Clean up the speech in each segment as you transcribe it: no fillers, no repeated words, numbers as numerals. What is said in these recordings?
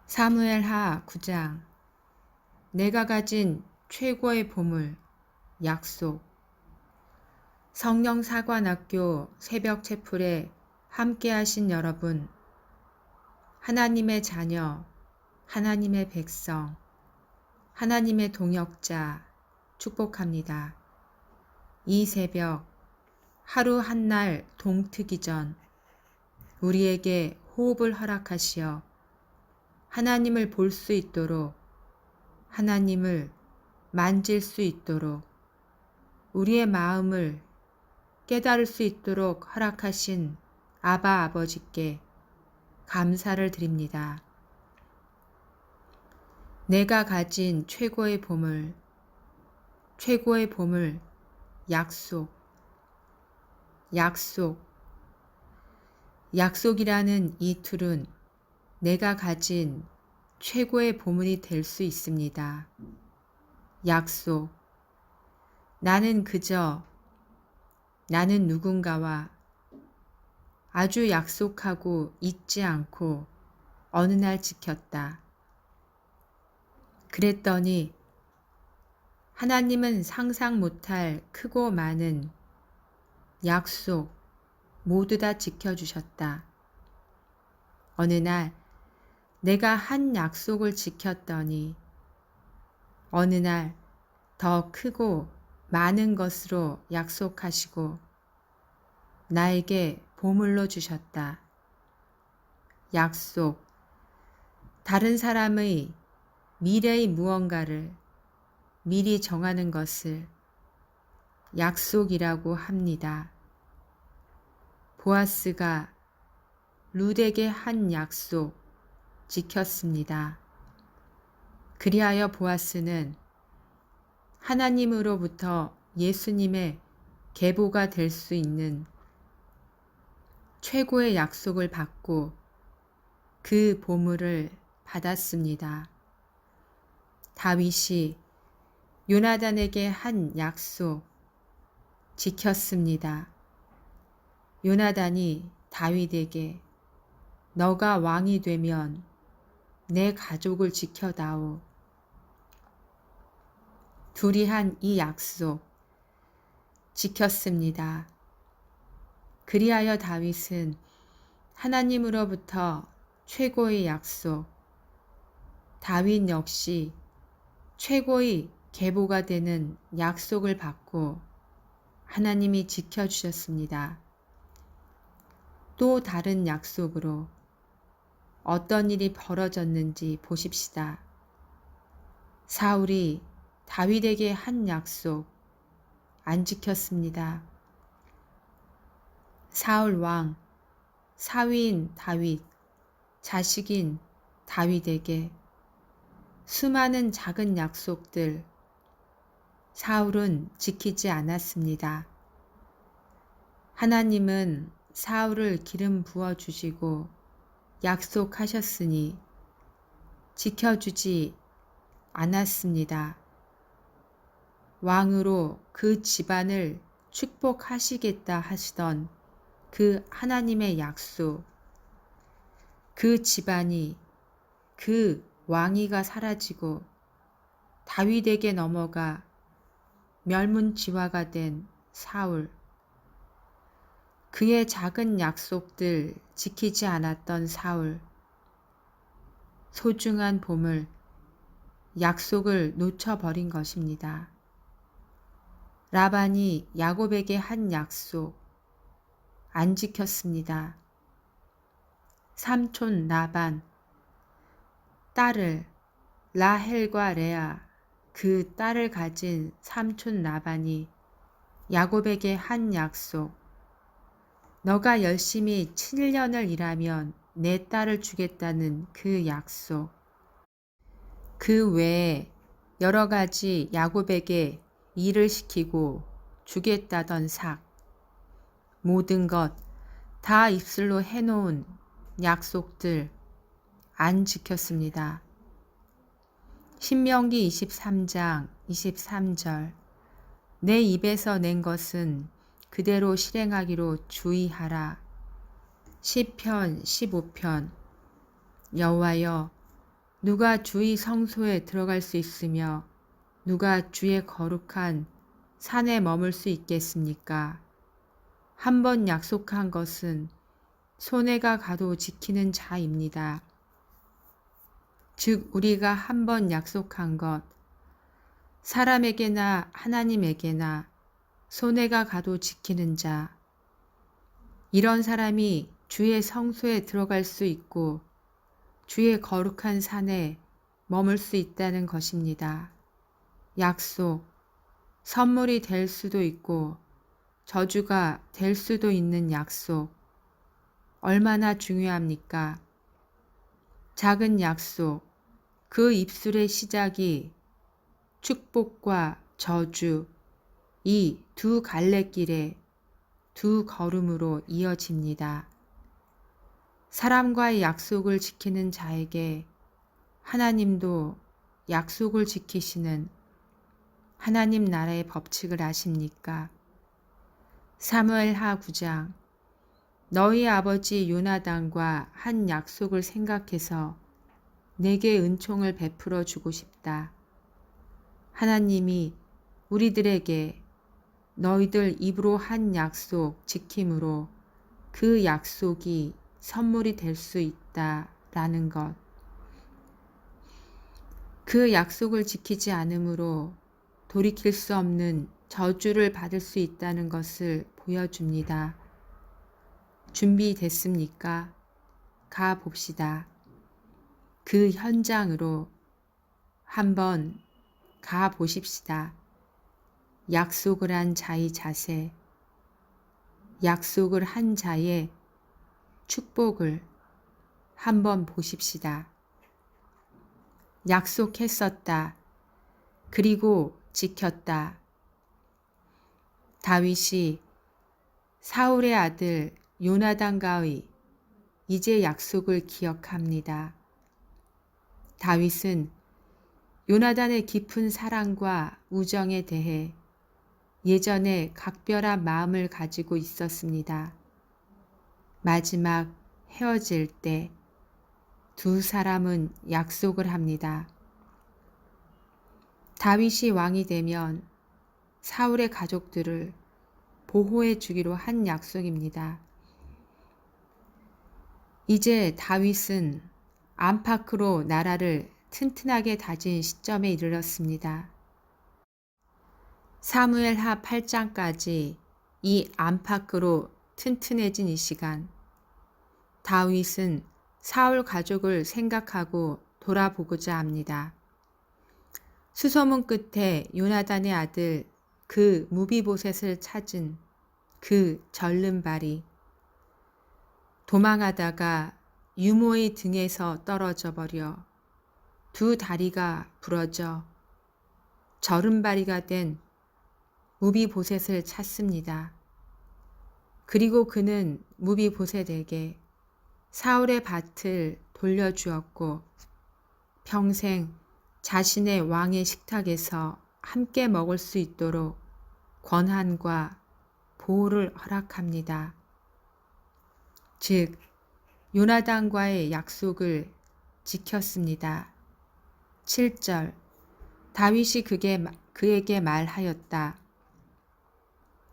사무엘하 9장. 내가 가진 최고의 보물, 약속. 성령사관학교 새벽 채플에 함께하신 여러분, 하나님의 자녀, 하나님의 백성, 하나님의 동역자 축복합니다. 이 새벽 하루 한날 동트기 전 우리에게 호흡을 허락하시어 하나님을 볼 수 있도록, 하나님을 만질 수 있도록, 우리의 마음을 깨달을 수 있도록 허락하신 아바 아버지께 감사를 드립니다. 내가 가진 최고의 보물, 최고의 보물, 약속. 약속. 약속이라는 이 툴은 내가 가진 최고의 보물이 될 수 있습니다. 약속. 나는 누군가와 아주 약속하고 잊지 않고 어느 날 지켰다. 그랬더니 하나님은 상상 못할 크고 많은 약속 모두 다 지켜주셨다. 어느 날 내가 한 약속을 지켰더니 어느 날 더 크고 많은 것으로 약속하시고 나에게 보물로 주셨다. 약속. 다른 사람의 미래의 무언가를 미리 정하는 것을 약속이라고 합니다. 보아스가 룻에게 한 약속 지켰습니다. 그리하여 보아스는 하나님으로부터 예수님의 계보가 될 수 있는 최고의 약속을 받고 그 보물을 받았습니다. 다윗이 요나단에게 한 약속 지켰습니다. 요나단이 다윗에게 너가 왕이 되면 내 가족을 지켜다오. 둘이 한 이 약속 지켰습니다. 그리하여 다윗은 하나님으로부터 최고의 약속, 다윗 역시 최고의 계보가 되는 약속을 받고 하나님이 지켜주셨습니다. 또 다른 약속으로 어떤 일이 벌어졌는지 보십시다. 사울이 다윗에게 한 약속 안 지켰습니다. 사울 왕, 사위인 다윗, 자식인 다윗에게 수많은 작은 약속들 사울은 지키지 않았습니다. 하나님은 사울을 기름 부어 주시고 약속하셨으니 지켜주지 않았습니다. 왕으로 그 집안을 축복하시겠다 하시던 그 하나님의 약속, 그 집안이, 그 왕위가 사라지고 다윗에게 넘어가 멸문지화가 된 사울, 그의 작은 약속들 지키지 않았던 사울, 소중한 보물, 약속을 놓쳐버린 것입니다. 라반이 야곱에게 한 약속 안 지켰습니다. 삼촌 라반, 딸을 라헬과 레아, 그 딸을 가진 삼촌 라반이 야곱에게 한 약속, 너가 열심히 7년을 일하면 내 딸을 주겠다는 그 약속, 그 외에 여러 가지 야곱에게 일을 시키고 주겠다던 삭, 모든 것 다 입술로 해놓은 약속들 안 지켰습니다. 신명기 23장 23절 내 입에서 낸 것은 그대로 실행하기로 주의하라. 시편 15편 여호와여 누가 주의 성소에 들어갈 수 있으며 누가 주의 거룩한 산에 머물 수 있겠습니까? 한 번 약속한 것은 손해가 가도 지키는 자입니다. 즉 우리가 한 번 약속한 것, 사람에게나 하나님에게나 손해가 가도 지키는 자, 이런 사람이 주의 성소에 들어갈 수 있고 주의 거룩한 산에 머물 수 있다는 것입니다. 약속, 선물이 될 수도 있고 저주가 될 수도 있는 약속, 얼마나 중요합니까? 작은 약속, 그 입술의 시작이 축복과 저주, 이 두 갈래길의 두 걸음으로 이어집니다. 사람과의 약속을 지키는 자에게 하나님도 약속을 지키시는 하나님 나라의 법칙을 아십니까? 사무엘하 9장. 너희 아버지 요나단과 한 약속을 생각해서 내게 은총을 베풀어 주고 싶다. 하나님이 우리들에게 너희들 입으로 한 약속 지킴으로 그 약속이 선물이 될 수 있다라는 것. 그 약속을 지키지 않으므로 돌이킬 수 없는 저주를 받을 수 있다는 것을 보여줍니다. 준비됐습니까? 가 봅시다. 그 현장으로 한번 가 보십시다. 약속을 한 자의 자세, 약속을 한 자의 축복을 한번 보십시다. 약속했었다. 그리고 지켰다. 다윗이 사울의 아들 요나단과의 이제 약속을 기억합니다. 다윗은 요나단의 깊은 사랑과 우정에 대해 예전에 각별한 마음을 가지고 있었습니다. 마지막 헤어질 때 두 사람은 약속을 합니다. 다윗이 왕이 되면 사울의 가족들을 보호해 주기로 한 약속입니다. 이제 다윗은 안팎으로 나라를 튼튼하게 다진 시점에 이르렀습니다. 사무엘하 8장까지 이 안팎으로 튼튼해진 이 시간, 다윗은 사울 가족을 생각하고 돌아보고자 합니다. 수소문 끝에 요나단의 아들 그 무비보셋을 찾은 그 절름발이 도망하다가 유모의 등에서 떨어져 버려 두 다리가 부러져 절름발이가 된 무비보셋을 찾습니다. 그리고 그는 무비보셋에게 사울의 밭을 돌려주었고 평생 자신의 왕의 식탁에서 함께 먹을 수 있도록 권한과 보호를 허락합니다. 즉 요나단과의 약속을 지켰습니다. 7절. 다윗이 그에게 말하였다.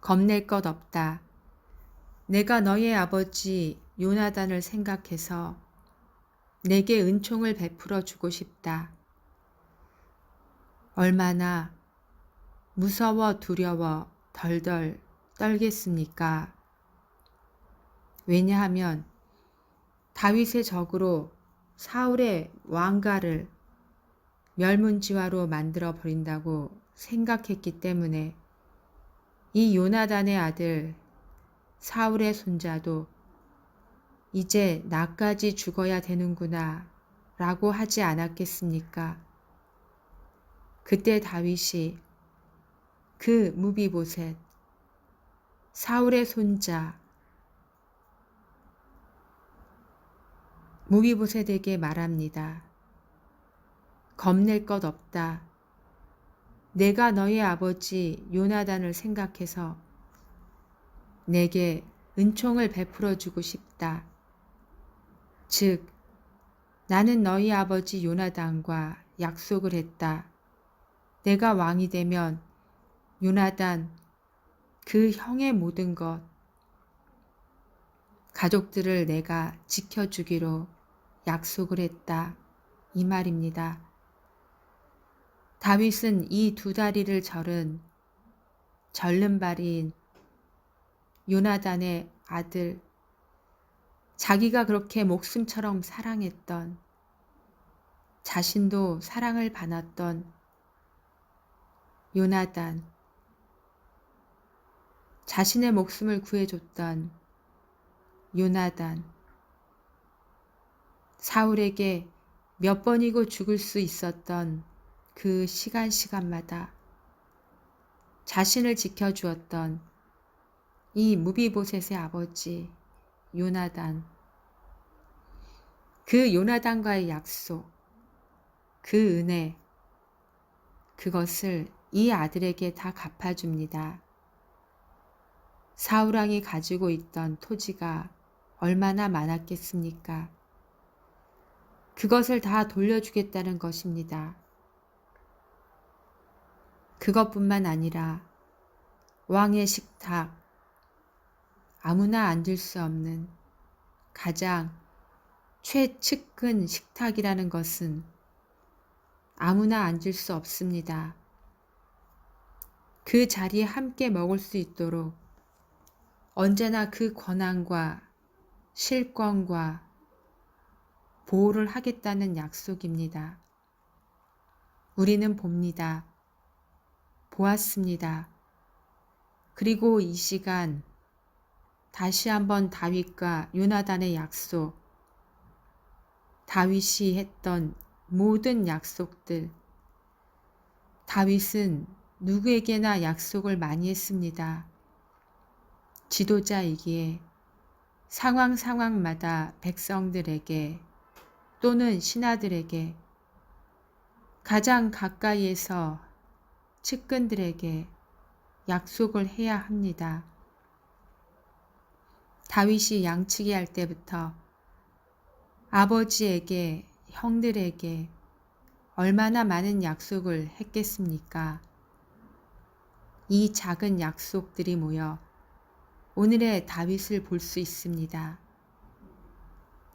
겁낼 것 없다. 내가 너의 아버지 요나단을 생각해서 내게 은총을 베풀어 주고 싶다. 얼마나 무서워 두려워 덜덜 떨겠습니까? 왜냐하면 다윗의 적으로 사울의 왕가를 멸문지화로 만들어 버린다고 생각했기 때문에 이 요나단의 아들 사울의 손자도 이제 나까지 죽어야 되는구나 라고 하지 않았겠습니까? 그때 다윗이 그 무비보셋, 사울의 손자 무비보셋에게 말합니다. 겁낼 것 없다. 내가 너의 아버지 요나단을 생각해서 내게 은총을 베풀어 주고 싶다. 즉, 나는 너희 아버지 요나단과 약속을 했다. 내가 왕이 되면 요나단, 그 형의 모든 것, 가족들을 내가 지켜주기로 약속을 했다. 이 말입니다. 다윗은 이 두 다리를 절은 절름발이인 요나단의 아들, 자기가 그렇게 목숨처럼 사랑했던, 자신도 사랑을 받았던 요나단, 자신의 목숨을 구해줬던 요나단, 사울에게 몇 번이고 죽을 수 있었던 그 시간마다 자신을 지켜주었던 이 무비보셋의 아버지 요나단, 그 요나단과의 약속, 그 은혜, 그것을 이 아들에게 다 갚아줍니다. 사울왕이 가지고 있던 토지가 얼마나 많았겠습니까? 그것을 다 돌려주겠다는 것입니다. 그것뿐만 아니라 왕의 식탁, 아무나 앉을 수 없는 가장 최측근 식탁이라는 것은 아무나 앉을 수 없습니다. 그 자리에 함께 먹을 수 있도록 언제나 그 권한과 실권과 보호를 하겠다는 약속입니다. 우리는 봅니다. 보았습니다. 그리고 이 시간 다시 한번 다윗과 요나단의 약속, 다윗이 했던 모든 약속들, 다윗은 누구에게나 약속을 많이 했습니다. 지도자이기에 상황마다 백성들에게 또는 신하들에게 가장 가까이에서 측근들에게 약속을 해야 합니다. 다윗이 양치기 할 때부터 아버지에게, 형들에게 얼마나 많은 약속을 했겠습니까? 이 작은 약속들이 모여 오늘의 다윗을 볼 수 있습니다.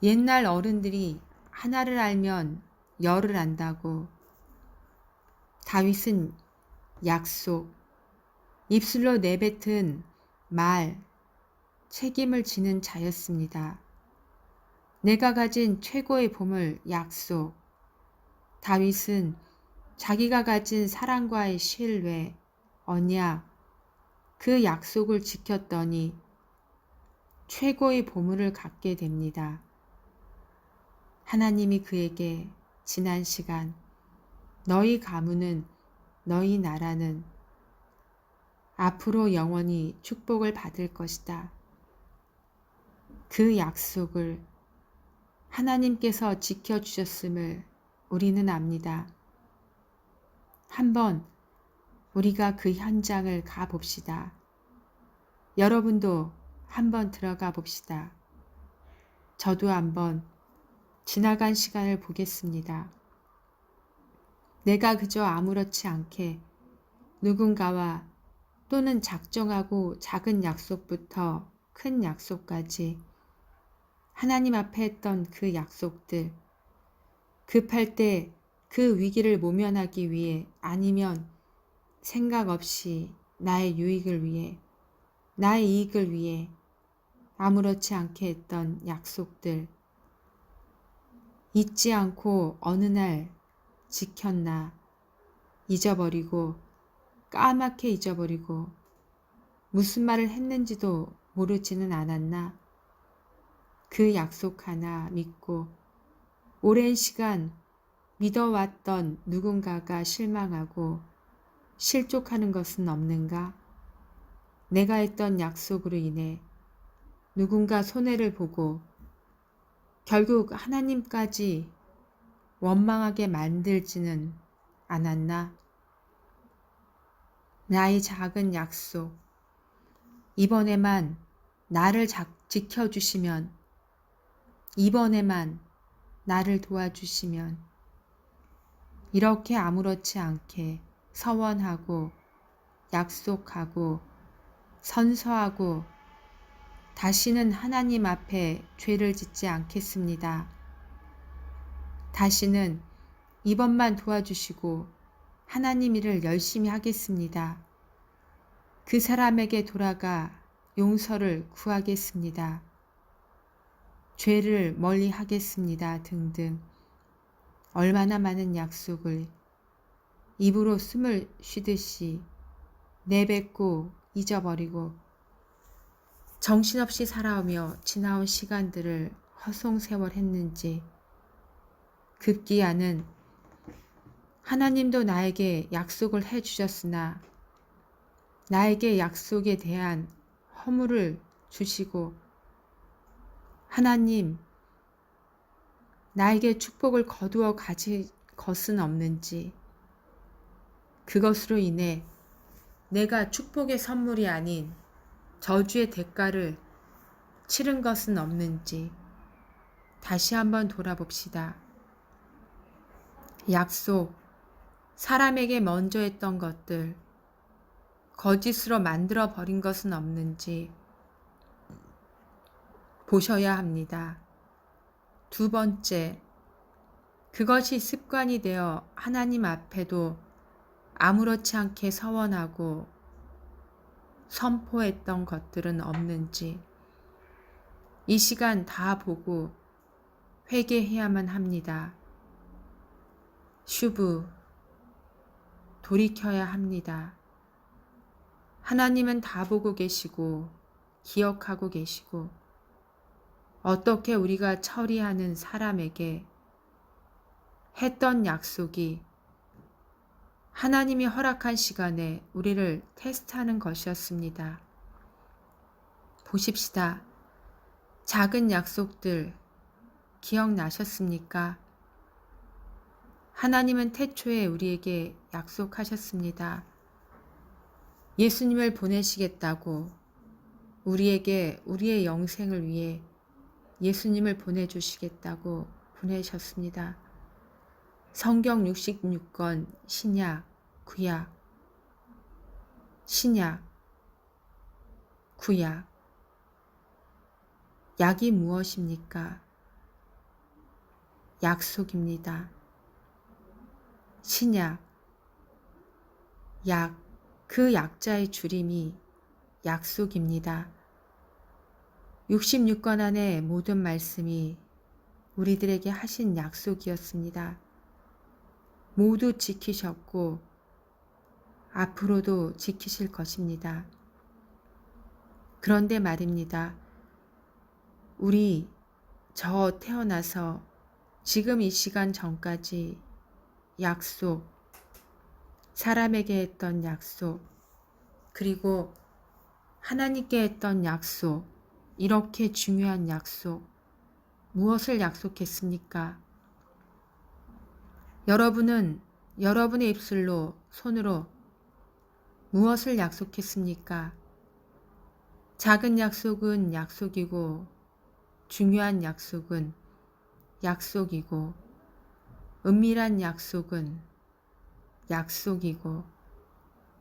옛날 어른들이 하나를 알면 열을 안다고 다윗은 약속, 입술로 내뱉은 말, 책임을 지는 자였습니다. 내가 가진 최고의 보물, 약속. 다윗은 자기가 가진 사랑과의 신뢰, 언약, 그 약속을 지켰더니 최고의 보물을 갖게 됩니다. 하나님이 그에게 지난 시간 너희 가문은, 너희 나라는 앞으로 영원히 축복을 받을 것이다. 그 약속을 하나님께서 지켜주셨음을 우리는 압니다. 한번 우리가 그 현장을 가봅시다. 여러분도 한번 들어가 봅시다. 저도 한번 지나간 시간을 보겠습니다. 내가 그저 아무렇지 않게 누군가와 또는 작정하고 작은 약속부터 큰 약속까지 하나님 앞에 했던 그 약속들, 급할 때 그 위기를 모면하기 위해 아니면 생각 없이 나의 유익을 위해, 나의 이익을 위해 아무렇지 않게 했던 약속들, 잊지 않고 어느 날 지켰나, 잊어버리고 까맣게 잊어버리고 무슨 말을 했는지도 모르지는 않았나. 그 약속 하나 믿고 오랜 시간 믿어왔던 누군가가 실망하고 실족하는 것은 없는가? 내가 했던 약속으로 인해 누군가 손해를 보고 결국 하나님까지 원망하게 만들지는 않았나? 나의 작은 약속, 이번에만 나를 지켜주시면, 이번에만 나를 도와주시면 이렇게 아무렇지 않게 서원하고 약속하고 선서하고 다시는 하나님 앞에 죄를 짓지 않겠습니다. 다시는 이번만 도와주시고 하나님 일을 열심히 하겠습니다. 그 사람에게 돌아가 용서를 구하겠습니다. 죄를 멀리 하겠습니다. 등등 얼마나 많은 약속을 입으로 숨을 쉬듯이 내뱉고 잊어버리고 정신없이 살아오며 지나온 시간들을 허송세월했는지 급기야는 하나님도 나에게 약속을 해주셨으나 나에게 약속에 대한 허물을 주시고 하나님 나에게 축복을 거두어 가질 것은 없는지 그것으로 인해 내가 축복의 선물이 아닌 저주의 대가를 치른 것은 없는지 다시 한번 돌아봅시다. 약속, 사람에게 먼저 했던 것들, 거짓으로 만들어 버린 것은 없는지 보셔야 합니다. 두 번째, 그것이 습관이 되어 하나님 앞에도 아무렇지 않게 서원하고 선포했던 것들은 없는지 이 시간 다 보고 회개해야만 합니다. 슈브, 돌이켜야 합니다. 하나님은 다 보고 계시고 기억하고 계시고 어떻게 우리가 처리하는 사람에게 했던 약속이 하나님이 허락한 시간에 우리를 테스트하는 것이었습니다. 보십시다. 작은 약속들 기억나셨습니까? 하나님은 태초에 우리에게 약속하셨습니다. 예수님을 보내시겠다고 우리에게 우리의 영생을 위해 예수님을 보내주시겠다고 보내셨습니다. 성경 66권 신약, 구약, 신약, 구약. 약이 무엇입니까? 약속입니다. 신약, 약, 그 약자의 줄임이 약속입니다. 66권 안의 모든 말씀이 우리들에게 하신 약속이었습니다. 모두 지키셨고 앞으로도 지키실 것입니다. 그런데 말입니다. 우리 저 태어나서 지금 이 시간 전까지 약속, 사람에게 했던 약속, 그리고 하나님께 했던 약속, 이렇게 중요한 약속, 무엇을 약속했습니까? 여러분은 여러분의 입술로, 손으로 무엇을 약속했습니까? 작은 약속은 약속이고, 중요한 약속은 약속이고, 은밀한 약속은 약속이고,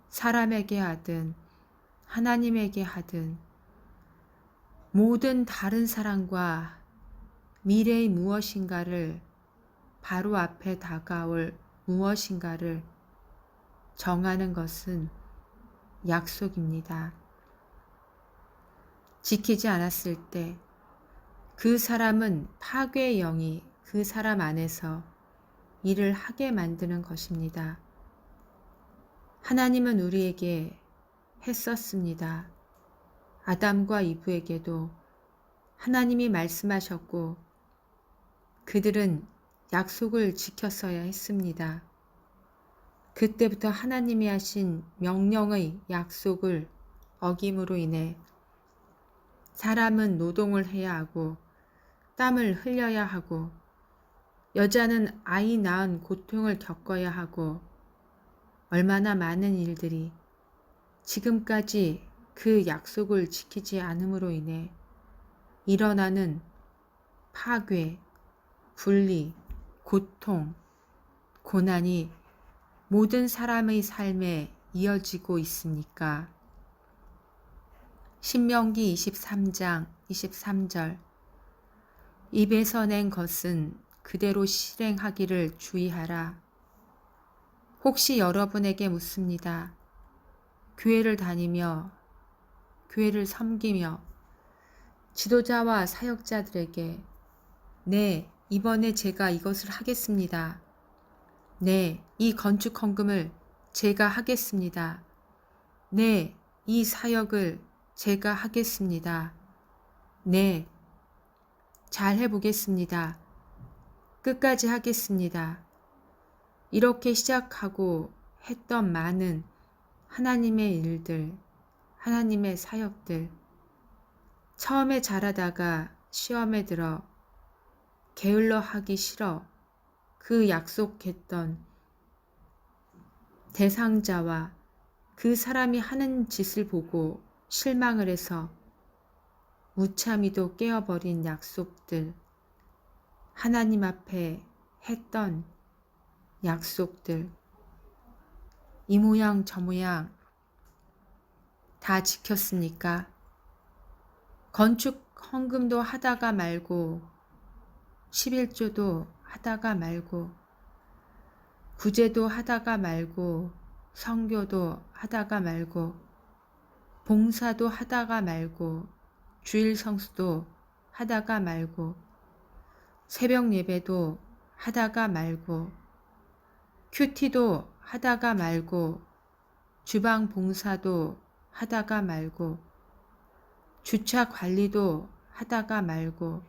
사람에게 하든 하나님에게 하든 모든 다른 사람과 미래의 무엇인가를 바로 앞에 다가올 무엇인가를 정하는 것은 약속입니다. 지키지 않았을 때 그 사람은 파괴의 영이 그 사람 안에서 일을 하게 만드는 것입니다. 하나님은 우리에게 했었습니다. 아담과 이브에게도 하나님이 말씀하셨고 그들은 약속을 지켰어야 했습니다. 그때부터 하나님이 하신 명령의 약속을 어김으로 인해 사람은 노동을 해야 하고 땀을 흘려야 하고 여자는 아이 낳은 고통을 겪어야 하고 얼마나 많은 일들이 지금까지 그 약속을 지키지 않음으로 인해 일어나는 파괴, 분리, 고통, 고난이 모든 사람의 삶에 이어지고 있습니까? 신명기 23장 23절 입에서 낸 것은 그대로 실행하기를 주의하라. 혹시 여러분에게 묻습니다. 교회를 다니며 교회를 섬기며 지도자와 사역자들에게 네, 이번에 제가 이것을 하겠습니다. 네, 이 건축 헌금을 제가 하겠습니다. 네, 이 사역을 제가 하겠습니다. 네, 잘 해보겠습니다. 끝까지 하겠습니다. 이렇게 시작하고 했던 많은 하나님의 일들, 하나님의 사역들, 처음에 잘하다가 시험에 들어 게을러 하기 싫어 그 약속했던 대상자와 그 사람이 하는 짓을 보고 실망을 해서 무참히도 깨어버린 약속들, 하나님 앞에 했던 약속들, 이 모양 저 모양 다 지켰습니까? 건축 헌금도 하다가 말고 11조도 하다가 말고 구제도 하다가 말고 선교도 하다가 말고 봉사도 하다가 말고 주일 성수도 하다가 말고 새벽 예배도 하다가 말고 큐티도 하다가 말고 주방 봉사도 하다가 말고 주차 관리도 하다가 말고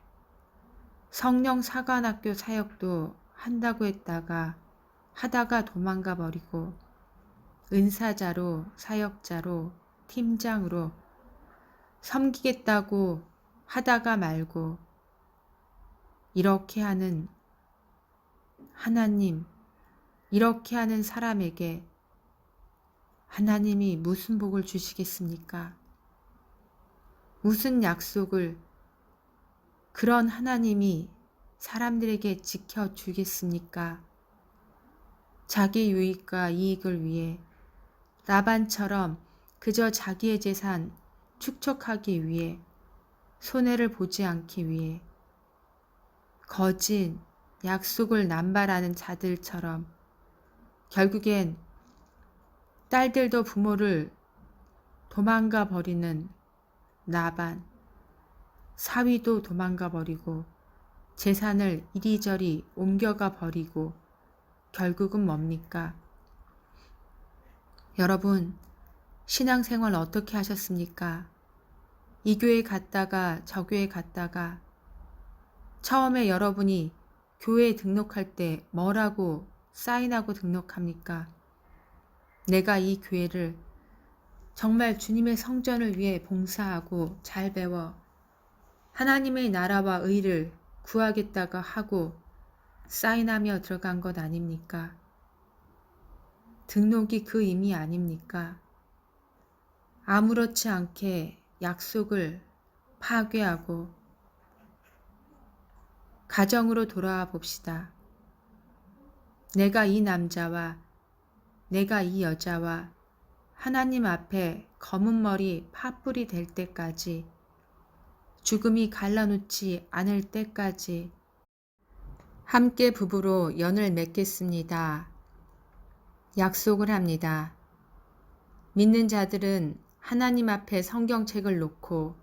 성령 사관학교 사역도 한다고 했다가 하다가 도망가 버리고 은사자로 사역자로 팀장으로 섬기겠다고 하다가 말고 이렇게 하는 하나님, 이렇게 하는 사람에게 하나님이 무슨 복을 주시겠습니까? 무슨 약속을 그런 하나님이 사람들에게 지켜주겠습니까? 자기 유익과 이익을 위해 라반처럼 그저 자기의 재산 축적하기 위해 손해를 보지 않기 위해 거짓 약속을 남발하는 자들처럼 결국엔 딸들도 부모를 도망가 버리는 라반, 사위도 도망가 버리고 재산을 이리저리 옮겨가 버리고 결국은 뭡니까? 여러분, 신앙생활 어떻게 하셨습니까? 이 교회 갔다가 저 교회 갔다가 처음에 여러분이 교회에 등록할 때 뭐라고 사인하고 등록합니까? 내가 이 교회를 정말 주님의 성전을 위해 봉사하고 잘 배워 하나님의 나라와 의를 구하겠다가 하고 사인하며 들어간 것 아닙니까? 등록이 그 의미 아닙니까? 아무렇지 않게 약속을 파괴하고 가정으로 돌아와 봅시다. 내가 이 남자와 내가 이 여자와 하나님 앞에 검은 머리 파뿌리 될 때까지 죽음이 갈라놓지 않을 때까지 함께 부부로 연을 맺겠습니다. 약속을 합니다. 믿는 자들은 하나님 앞에 성경책을 놓고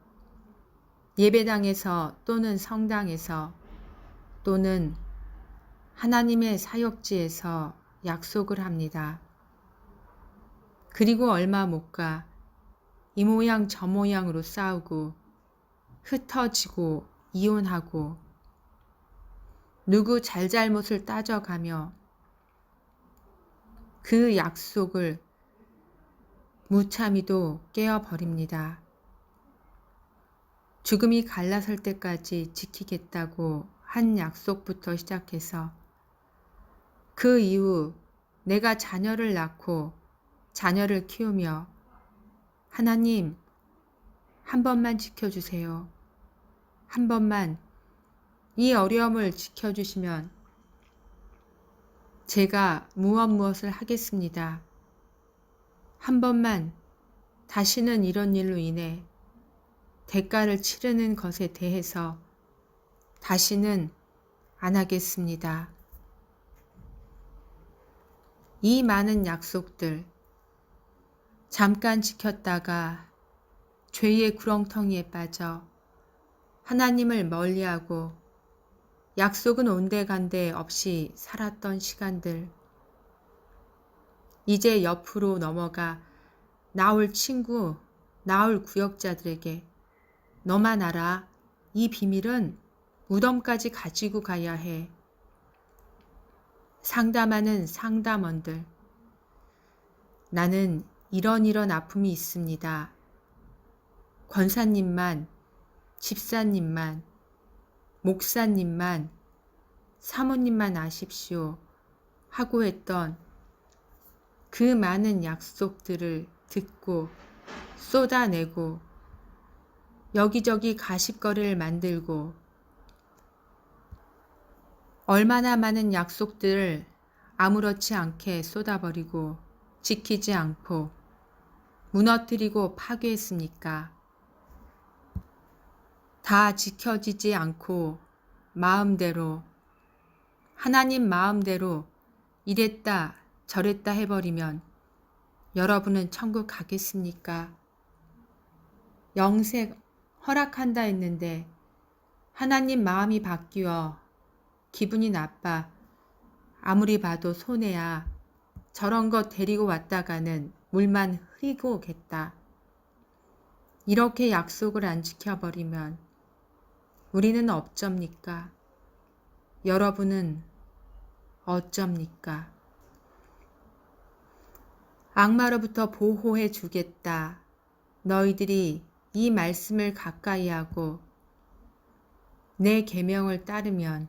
예배당에서 또는 성당에서 또는 하나님의 사역지에서 약속을 합니다. 그리고 얼마 못 가 이 모양 저 모양으로 싸우고 흩어지고 이혼하고 누구 잘잘못을 따져가며 그 약속을 무참히도 깨어버립니다. 죽음이 갈라설 때까지 지키겠다고 한 약속부터 시작해서 그 이후 내가 자녀를 낳고 자녀를 키우며 하나님 한 번만 지켜주세요. 한 번만 이 어려움을 지켜주시면 제가 무엇을 하겠습니다. 한 번만 다시는 이런 일로 인해 대가를 치르는 것에 대해서 다시는 안 하겠습니다. 이 많은 약속들 잠깐 지켰다가 죄의 구렁텅이에 빠져 하나님을 멀리하고 약속은 온데간데 없이 살았던 시간들, 이제 옆으로 넘어가 나올 친구, 나올 구역자들에게 너만 알아. 이 비밀은 무덤까지 가지고 가야 해. 상담하는 상담원들, 나는 이런 아픔이 있습니다. 권사님만, 집사님만, 목사님만, 사모님만 아십시오 하고 했던 그 많은 약속들을 듣고 쏟아내고 여기저기 가십거리를 만들고 얼마나 많은 약속들을 아무렇지 않게 쏟아버리고 지키지 않고 무너뜨리고 파괴했습니까? 다 지켜지지 않고 마음대로, 하나님 마음대로 이랬다 저랬다 해버리면 여러분은 천국 가겠습니까? 영생 허락한다 했는데 하나님 마음이 바뀌어 기분이 나빠. 아무리 봐도 손해야. 저런 거 데리고 왔다가는 물만 흐리고 오겠다. 이렇게 약속을 안 지켜버리면 우리는 어쩝니까? 여러분은 어쩝니까? 악마로부터 보호해 주겠다. 너희들이 이 말씀을 가까이 하고 내 계명을 따르면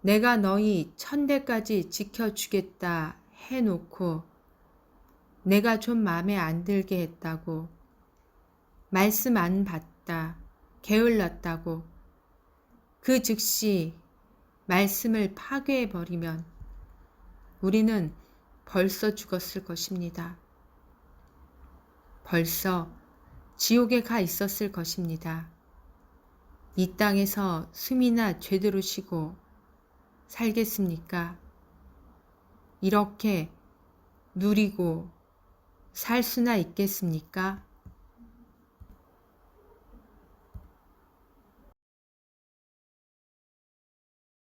내가 너희 천대까지 지켜주겠다 해놓고 내가 좀 마음에 안 들게 했다고, 말씀 안 받다, 게을렀다고 그 즉시 말씀을 파괴해버리면 우리는 벌써 죽었을 것입니다. 벌써 지옥에 가 있었을 것입니다. 이 땅에서 숨이나 죄대로 쉬고 살겠습니까? 이렇게 누리고 살 수나 있겠습니까?